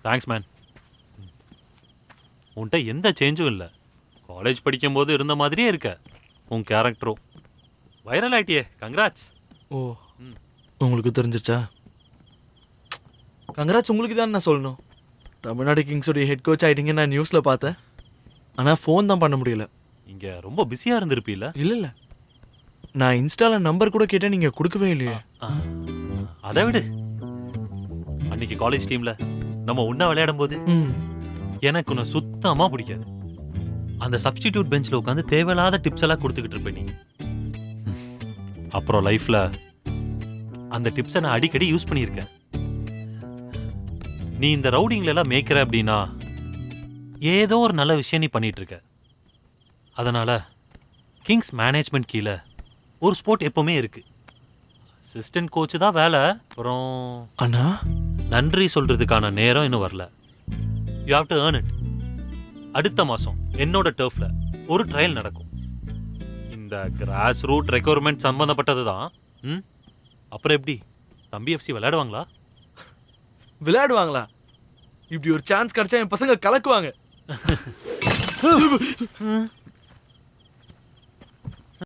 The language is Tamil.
Thanks man. உன்கிட்ட எந்த சேஞ்சும் இல்லை. காலேஜ் படிக்கும்போது இருந்த மாதிரியே இருக்க. உன் கேரக்டரும் வைரல் ஆயிட்டியே. கங்க்ராட்ஸ். ஓ, உங்களுக்கு தெரிஞ்சிருச்சா? கங்க்ராட்ஸ் உங்களுக்கு தான் நான் சொல்லணும். தமிழ்நாடு கிங்ஸோடைய ஹெட் கோச் ஆயிட்டீங்க நான் நியூஸில் பார்த்தேன். ஆனால் ஃபோன் தான் பண்ண முடியல. இங்கே ரொம்ப பிஸியாக இருந்திருப்பீல்ல? இல்லை இல்லை, நான் இன்ஸ்டாவில் நம்பர் கூட கேட்டேன், நீங்கள் கொடுக்கவே இல்லையே. அதை விடு. அன்னைக்கு காலேஜ் டீம்ல நம்ம ஒன்றா விளையாடும் போது எனக்கு உன்னை சுத்தமாக பிடிக்காது. அந்த சப்ஸ்டிடியூட் பெஞ்சில் உட்காந்து தேவையில்லாத டிப்ஸ் எல்லாம் கொடுத்துக்கிட்டு இருப்ப நீ. அப்புறம் லைஃப்பில் அந்த டிப்ஸை நான் அடிக்கடி யூஸ் பண்ணியிருக்கேன். நீ இந்த ரவுடிங்ல எல்லாம் மேய்க்கிற அப்படின்னா ஏதோ ஒரு நல்ல விஷயம் நீ பண்ணிட்டு இருக்க. அதனால கிங்ஸ் மேனேஜ்மெண்ட் கீழே ஒரு ஸ்போர்ட் எப்பவுமே இருக்கு. அசிஸ்டன்ட் கோச் தான் வேலை. அப்புறம் அண்ணா, நன்றி சொல்றதுக்கான நேரம் இன்னும் வரல. You have to earn it. அடுத்த மாசம் என்னோட டர்ஃப்ல ஒரு ட்ரையல் நடக்கும். இந்த கிராஸ் ரூட் ரெக்யர்மெண்ட் சம்பந்தப்பட்டது தான். அப்புறம் எப்படி தம்பி எஃப்சி விளையாடுவாங்களா? விளையாடுவாங்களா? இப்படி ஒரு சான்ஸ் கிடைச்சா என் பசங்க கலக்குவாங்க.